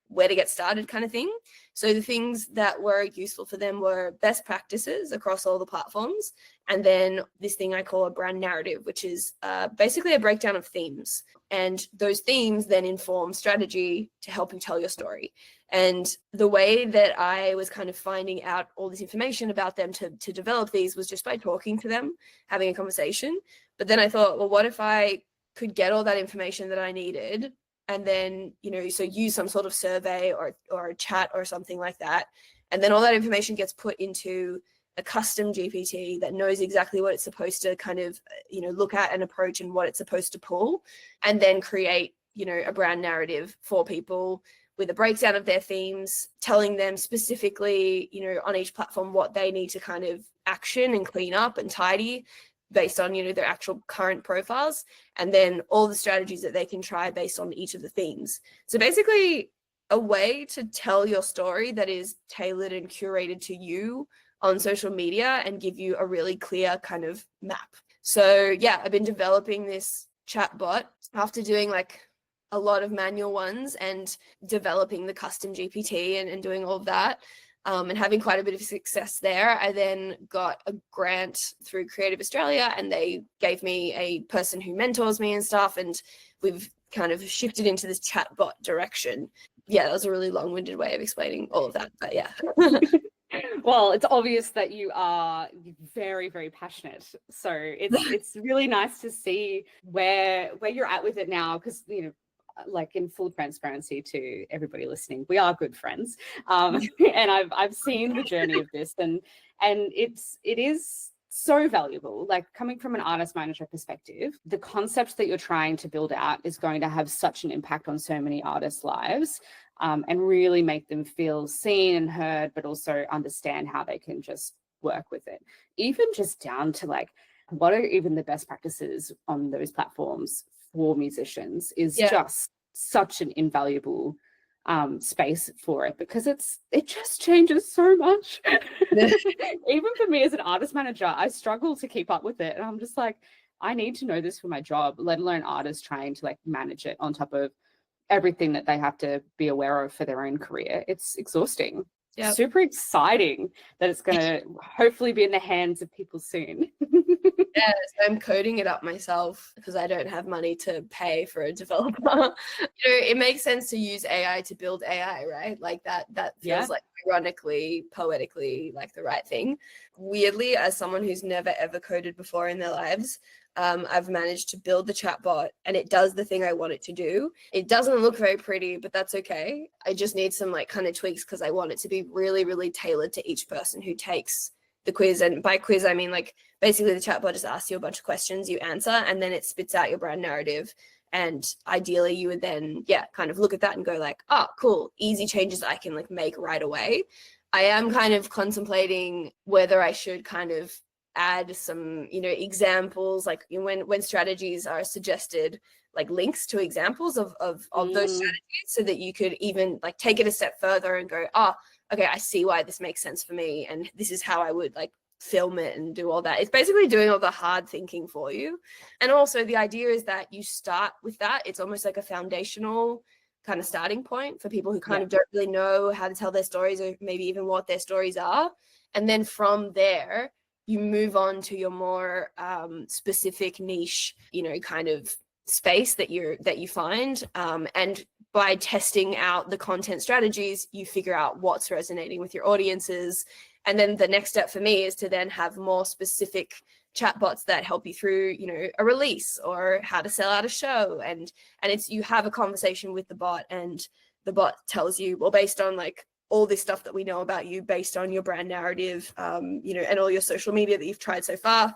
where to get started kind of thing. So the things that were useful for them were best practices across all the platforms. And then this thing I call a brand narrative, which is basically a breakdown of themes. And those themes then inform strategy to help you tell your story. And the way that I was kind of finding out all this information about them to develop these was just by talking to them, having a conversation. But then I thought, well, what if I could get all that information that I needed, and then, so use some sort of survey or a chat or something like that. And then all that information gets put into a custom GPT that knows exactly what it's supposed to kind of, look at and approach, and what it's supposed to pull, and then create, a brand narrative for people with a breakdown of their themes, telling them specifically, on each platform what they need to kind of action and clean up and tidy based on, their actual current profiles, and then all the strategies that they can try based on each of the themes. So basically a way to tell your story that is tailored and curated to you on social media and give you a really clear kind of map. So yeah, I've been developing this chat bot after doing a lot of manual ones and developing the custom GPT and doing all of that. And having quite a bit of success there. I then got a grant through Creative Australia, and they gave me a person who mentors me and stuff, and we've kind of shifted into this chatbot direction. Yeah, that was a really long-winded way of explaining all of that, but yeah. Well, it's obvious that you are very, very passionate. So it's really nice to see where you're at with it now, because, in full transparency to everybody listening, we are good friends, and I've seen the journey of this, and it is so valuable. Coming from an artist manager perspective, the concept that you're trying to build out is going to have such an impact on so many artists' lives, and really make them feel seen and heard, but also understand how they can just work with it, even just down to what are even the best practices on those platforms for musicians is just such an invaluable space for it, because it just changes so much. Even for me as an artist manager, I struggle to keep up with it, and I'm just like, I need to know this for my job, let alone artists trying to manage it on top of everything that they have to be aware of for their own career. It's exhausting. Super exciting that it's going to hopefully be in the hands of people soon. Yeah, so I'm coding it up myself because I don't have money to pay for a developer. It makes sense to use AI to build AI, right? Like that feels like ironically, poetically like the right thing. Weirdly, as someone who's never ever coded before in their lives, I've managed to build the chatbot and it does the thing I want it to do. It doesn't look very pretty, but that's okay. I just need some like kind of tweaks because I want it to be really, really tailored to each person who takes the quiz. And by quiz, I mean like basically the chatbot just asks you a bunch of questions, you answer, and then it spits out your brand narrative. And ideally you would then, kind of look at that and go like, oh, cool, easy changes I can like make right away. I am kind of contemplating whether I should kind of add some, examples, like when strategies are suggested, like links to examples of those strategies, so that you could even like take it a step further and go, oh, okay, I see why this makes sense for me, and this is how I would like film it and do all that. It's basically doing all the hard thinking for you. And also the idea is that you start with that. It's almost like a foundational kind of starting point for people who kind of don't really know how to tell their stories, or maybe even what their stories are. And then from there, you move on to your more specific niche, kind of space that you find. And by testing out the content strategies, you figure out what's resonating with your audiences. And then the next step for me is to then have more specific chatbots that help you through, a release or how to sell out a show. And it's, you have a conversation with the bot, and the bot tells you, well, based on like all this stuff that we know about you, based on your brand narrative, and all your social media that you've tried so far,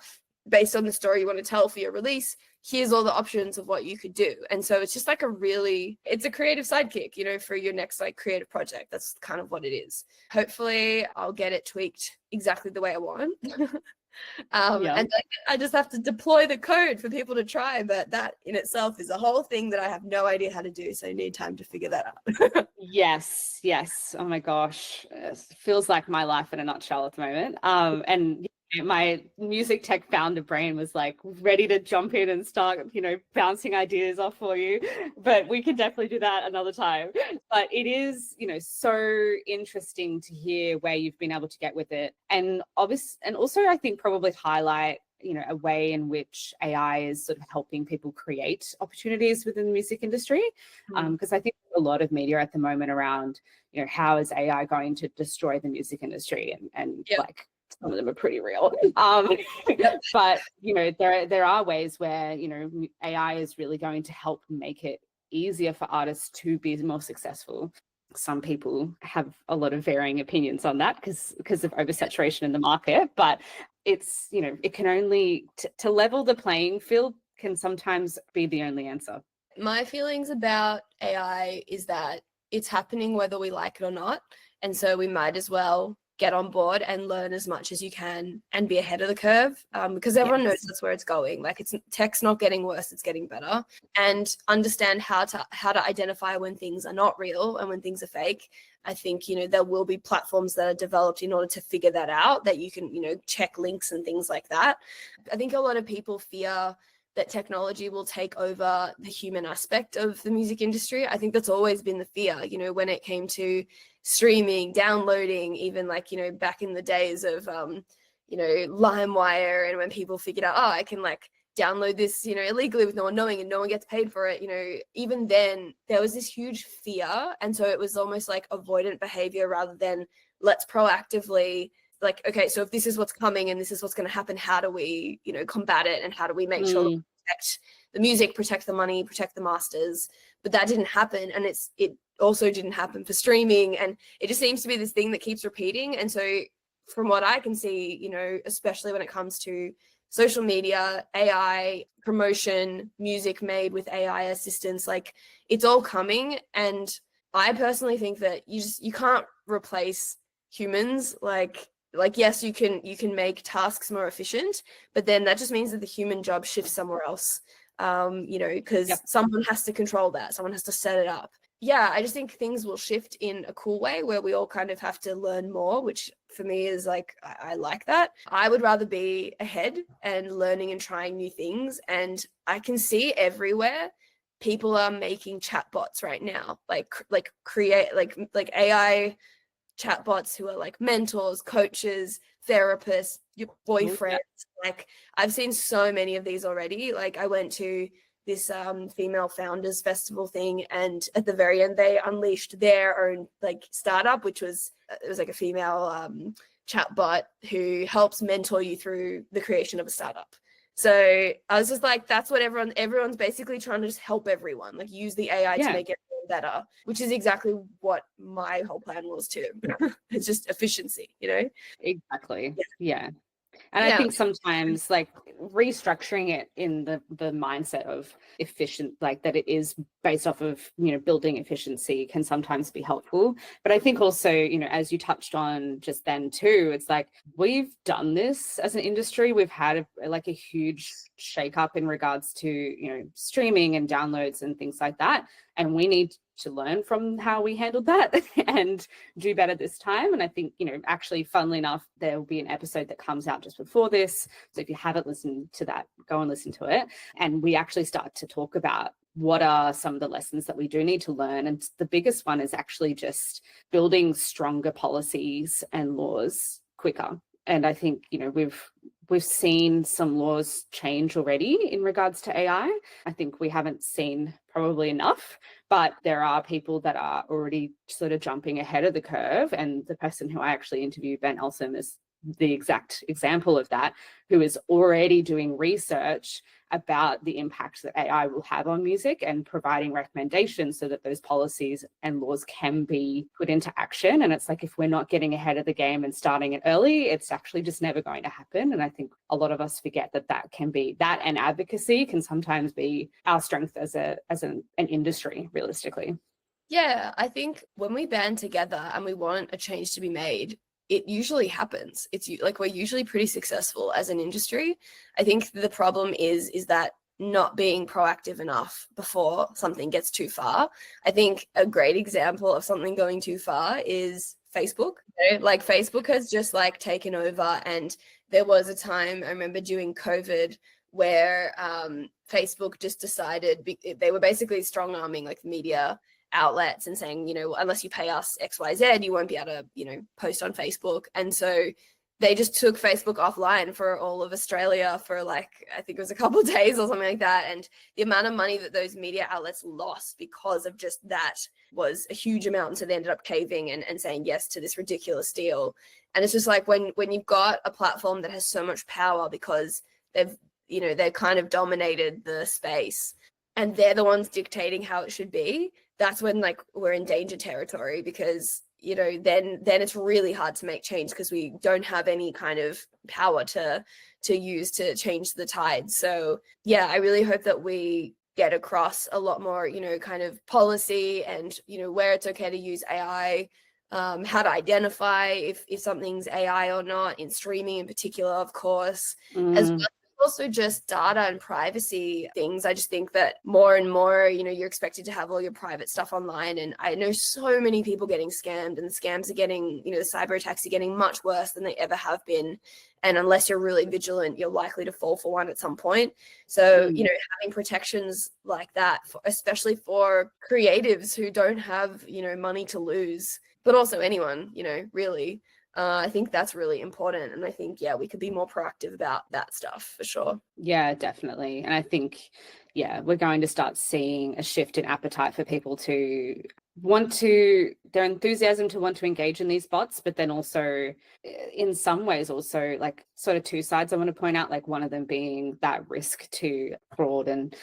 based on the story you want to tell for your release, here's all the options of what you could do. And so it's just like it's a creative sidekick, for your next like creative project. That's kind of what it is. Hopefully I'll get it tweaked exactly the way I want. And I just have to deploy the code for people to try, but that in itself is a whole thing that I have no idea how to do, so I need time to figure that out. Yes. Oh my gosh, it feels like my life in a nutshell at the moment. And my music tech founder brain was like ready to jump in and start, bouncing ideas off for you, but we can definitely do that another time. But it is, so interesting to hear where you've been able to get with it, and also I think probably highlight a way in which AI is sort of helping people create opportunities within the music industry. Because I think a lot of media at the moment around, how is AI going to destroy the music industry, and like some of them are pretty real. But there are ways where AI is really going to help make it easier for artists to be more successful. Some people have a lot of varying opinions on that because of oversaturation in the market, but it's it can only to level the playing field can sometimes be the only answer. My feelings about AI is that it's happening whether we like it or not, and so we might as well get on board and learn as much as you can and be ahead of the curve, because everyone knows that's where it's going. Like, tech's not getting worse, it's getting better. And understand how to identify when things are not real and when things are fake. I think there will be platforms that are developed in order to figure that out, that you can check links and things like that. I think a lot of people fear that technology will take over the human aspect of the music industry. I think that's always been the fear, when it came to streaming, downloading, even like, back in the days of, LimeWire, and when people figured out, I can like download this, illegally with no one knowing and no one gets paid for it. Even then there was this huge fear. And so it was almost like avoidant behavior rather than let's proactively like, okay, so if this is what's coming and this is what's going to happen, how do we, combat it, and how do we make sure that we protect the music, protect the money, protect the masters? But that didn't happen, and it also didn't happen for streaming, and it just seems to be this thing that keeps repeating. And so from what I can see, especially when it comes to social media, AI promotion, music made with AI assistance, like it's all coming. And I personally think that you can't replace humans. Like yes, you can make tasks more efficient, but then that just means that the human job shifts somewhere else, because someone has to control that, someone has to set it up. I just think things will shift in a cool way where we all kind of have to learn more, which for me is like, I like that. I would rather be ahead and learning and trying new things. And I can see everywhere people are making chatbots right now, like create like AI chatbots who are like mentors, coaches, therapists, your boyfriend. Like I've seen so many of these already. Like I went to this female founders festival thing, and at the very end they unleashed their own like startup, which was it was like a female chatbot who helps mentor you through the creation of a startup. So I was just like, that's what everyone's basically trying to just help everyone, like use the AI to make it better, which is exactly what my whole plan was too. It's just efficiency, you know? Exactly. Yeah. And I think sometimes like restructuring it in the mindset of efficient, like that it is based off of, you know, building efficiency can sometimes be helpful. But I think also, you know, as you touched on just then too, it's like we've done this as an industry. We've had a huge shake up in regards to, you know, streaming and downloads and things like that. And we need to learn from how we handled that and do better this time. And I think, you know, actually, funnily enough, there will be an episode that comes out just before this. So if you haven't listened to that, go and listen to it. And we actually start to talk about what are some of the lessons that we do need to learn. And the biggest one is actually just building stronger policies and laws quicker. And I think, you know, we've seen some laws change already in regards to AI. I think we haven't seen probably enough, but there are people that are already sort of jumping ahead of the curve. And the person who I actually interviewed, Ben Elsom, is the exact example of that, who is already doing research about the impact that AI will have on music and providing recommendations so that those policies and laws can be put into action. And it's like, if we're not getting ahead of the game and starting it early, it's actually just never going to happen. And I think a lot of us forget that can be that, and advocacy can sometimes be our strength as an industry, realistically. Yeah, I think when we band together and we want a change to be made, it usually happens. It's like we're usually pretty successful as an industry. I think the problem is that not being proactive enough before something gets too far. I think a great example of something going too far is Facebook. You know, like Facebook has just like taken over, and there was a time, I remember during COVID, where Facebook just decided they were basically strong arming like media outlets and saying, you know, unless you pay us XYZ, you won't be able to, you know, post on Facebook. And so they just took Facebook offline for all of Australia for like, I think it was a couple of days or something like that. And the amount of money that those media outlets lost because of just that was a huge amount. And so they ended up caving and saying yes to this ridiculous deal. And it's just like when you've got a platform that has so much power because they've kind of dominated the space and they're the ones dictating how it should be, that's when like we're in danger territory, because, you know, then it's really hard to make change because we don't have any kind of power to use to change the tide. So yeah, I really hope that we get across a lot more, you know, kind of policy and, you know, where it's okay to use AI, how to identify if something's AI or not, in streaming in particular, of course, as well. Also just data and privacy things. I just think that more and more, you know, you're expected to have all your private stuff online. And I know so many people getting scammed, and the scams are getting, you know, the cyber attacks are getting much worse than they ever have been. And unless you're really vigilant, you're likely to fall for one at some point. So, you know, having protections like that, especially for creatives who don't have, you know, money to lose, but also anyone, you know, really. I think that's really important. And I think, yeah, we could be more proactive about that stuff for sure. Yeah, definitely. And I think, yeah, we're going to start seeing a shift in appetite for people to their enthusiasm to want to engage in these bots, but then also in some ways also like sort of two sides I want to point out, like one of them being that risk to fraud and,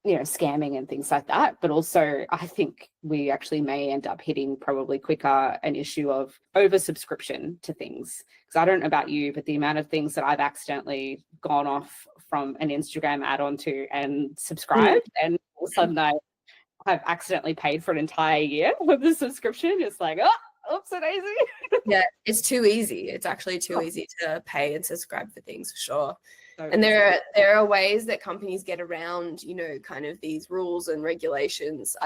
you know, scamming and things like that. But also I think we actually may end up hitting probably quicker an issue of oversubscription to things. Because I don't know about you, but the amount of things that I've accidentally gone off from an Instagram ad onto and subscribed, and all of a sudden I've accidentally paid for an entire year of the subscription. It's like, oh, oops, daisy. Yeah, it's too easy. It's actually too easy to pay and subscribe for things for sure. So and there are ways that companies get around, you know, kind of these rules and regulations.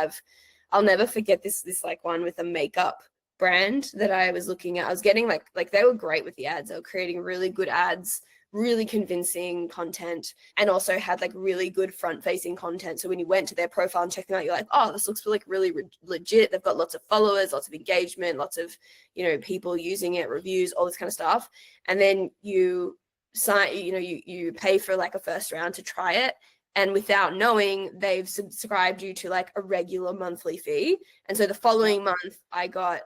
I'll never forget this like one with a makeup brand that I was looking at. I was getting like they were great with the ads. They were creating really good ads, really convincing content, and also had like really good front-facing content. So when you went to their profile and checked them out, you're like, oh, this looks like really legit. They've got lots of followers, lots of engagement, lots of, you know, people using it, reviews, all this kind of stuff. And then you you pay for like a first round to try it, and without knowing, they've subscribed you to like a regular monthly fee. And so the following month I got,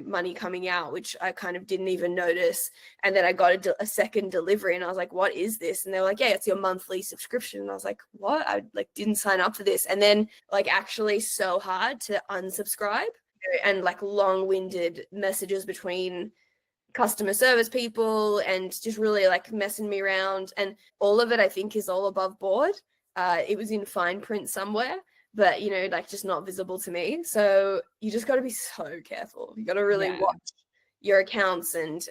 money coming out, which I kind of didn't even notice. And then I got a second delivery, and I was like, what is this? And they were like, yeah, it's your monthly subscription. And I was like, what? I like didn't sign up for this. And then like actually so hard to unsubscribe, and like long-winded messages between customer service people and just really like messing me around. And all of it, I think, is all above board. It was in fine print somewhere, but like just not visible to me. So you just got to be so careful. You got to really watch your accounts and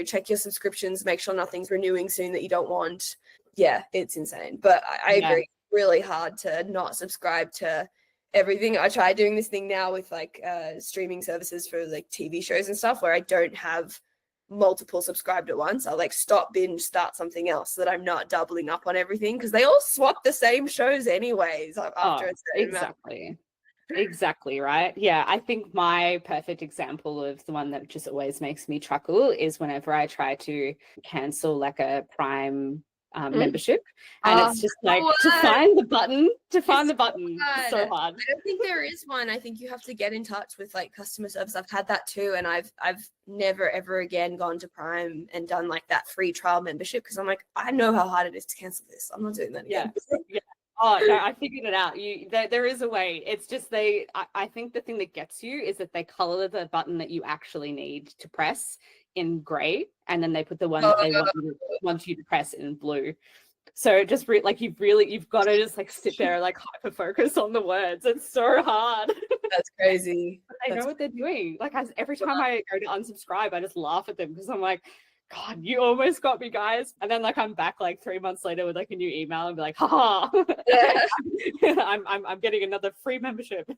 check your subscriptions, make sure nothing's renewing soon that you don't want. Yeah, it's insane. But I agree, really hard to not subscribe to everything. I try doing this thing now with like streaming services for like TV shows and stuff, where I don't have multiple subscribed at once. I'll like stop binge, start something else, so that I'm not doubling up on everything, because they all swap the same shows anyways after a certain amount. Exactly right. Yeah, I think my perfect example of the one that just always makes me chuckle is whenever I try to cancel like a Prime membership, and it's just like to find the button so hard. I don't think there is one. I think you have to get in touch with like customer service. I've had that too, and I've never ever again gone to Prime and done like that free trial membership, because I'm like, I know how hard it is to cancel this. I'm not doing that again. Yeah. Oh no, I figured it out. There is a way. It's just I think the thing that gets you is that they color the button that you actually need to press in gray, and then they put the one that they want you to press in blue. So just you've got to just like sit there and like hyper focus on the words. It's so hard. That's crazy. But they know what they're doing. Like every time I go to unsubscribe, I just laugh at them, because I'm like, God, you almost got me, guys. And then like I'm back like 3 months later with like a new email and be like, ha, I'm getting another free membership.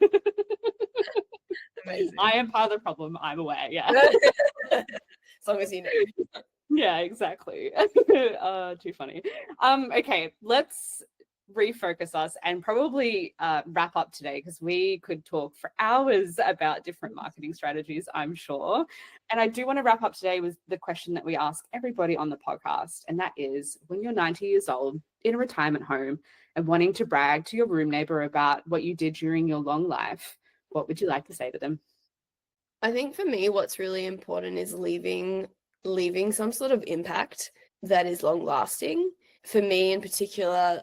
Amazing. I am part of the problem. I'm aware. Yeah. As long as you know. Yeah, exactly. Too funny. Okay, let's refocus us and probably wrap up today, because we could talk for hours about different marketing strategies, I'm sure. And I do want to wrap up today with the question that we ask everybody on the podcast, and that is, when you're 90 years old in a retirement home and wanting to brag to your room neighbor about what you did during your long life, what would you like to say to them? I think for me, what's really important is leaving some sort of impact that is long lasting. For me in particular,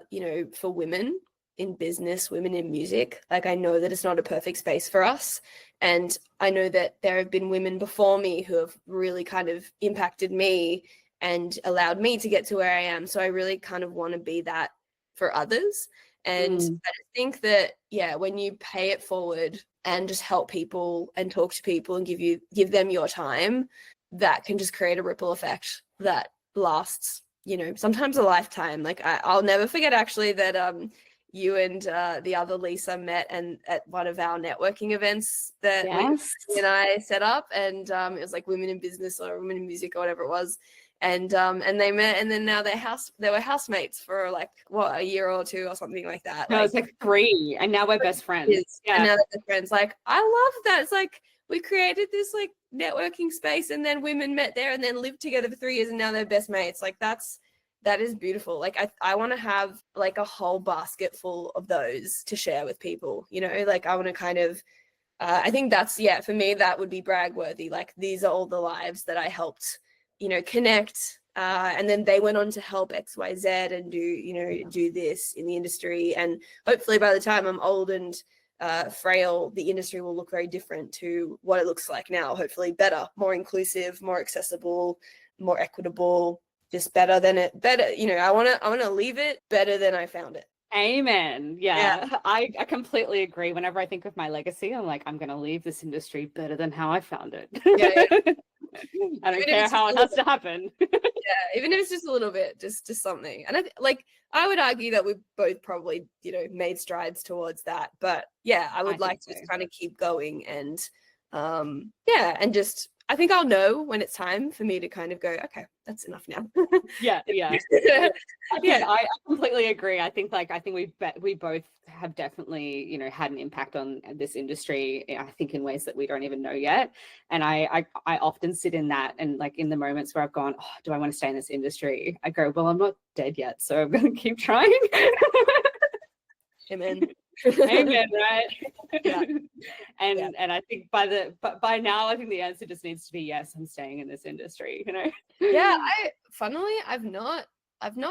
for women in business, women in music, like I know that it's not a perfect space for us. And I know that there have been women before me who have really kind of impacted me and allowed me to get to where I am. So I really kind of want to be that for others. And I think that, when you pay it forward and just help people and talk to people and give them your time, that can just create a ripple effect that lasts, sometimes a lifetime. Like I'll never forget actually that you and the other Leesa met and at one of our networking events that we and I set up, and it was like women in business or women in music or whatever it was. And they met, and then now they were housemates for like a year or two or something like that. No, it's like 3, and now we're best friends. And now they're best friends. Like I love that. It's like we created this like networking space, and then women met there and then lived together for 3 years, and now they're best mates. Like that is beautiful. Like I want to have like a whole basket full of those to share with people, like I want to kind of I think that's for me that would be brag worthy. Like these are all the lives that I helped connect, and then they went on to help XYZ and do this in the industry. And hopefully by the time I'm old and frail, the industry will look very different to what it looks like now. Hopefully better, more inclusive, more accessible, more equitable, just better. I want to leave it better than I found it. Amen. Yeah. I completely agree. Whenever I think of my legacy, I'm like, I'm going to leave this industry better than how I found it. I don't care how it has to happen. Even if it's just a little bit, just something. And I would argue that we both probably, made strides towards that. But I would like to just kind of keep going and and just I think I'll know when it's time for me to kind of go, okay, that's enough now. Yeah. I completely agree. I think we both have definitely, you know, had an impact on this industry, I think in ways that we don't even know yet. And I often sit in that, and like in the moments where I've gone, oh, do I want to stay in this industry? I go, well, I'm not dead yet, so I'm going to keep trying. Amen. Amen, right? Yeah. And I think by now, I think the answer just needs to be yes, I'm staying in this industry, you know? Yeah, funnily, I've not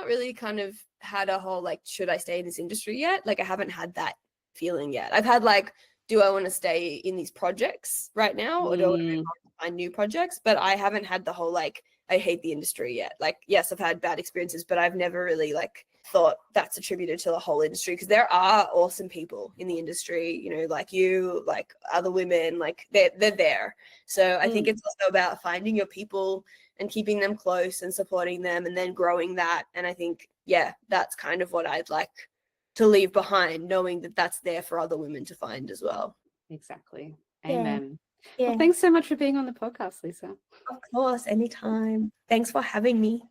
really kind of had a whole like, should I stay in this industry yet? Like, I haven't had that feeling yet. I've had like, do I want to stay in these projects right now, or do I want to move on to find new projects? But I haven't had the whole like, I hate the industry yet. Like, yes, I've had bad experiences, but I've never really like thought that's attributed to the whole industry, because there are awesome people in the industry, you know, like you, like other women, like they're there. So I think it's also about finding your people and keeping them close and supporting them, and then growing that. And I think, yeah, that's kind of what I'd like to leave behind, knowing that that's there for other women to find as well. Exactly. Amen. Yeah. Well, thanks so much for being on the podcast, Leesa. Of course, anytime. Thanks for having me.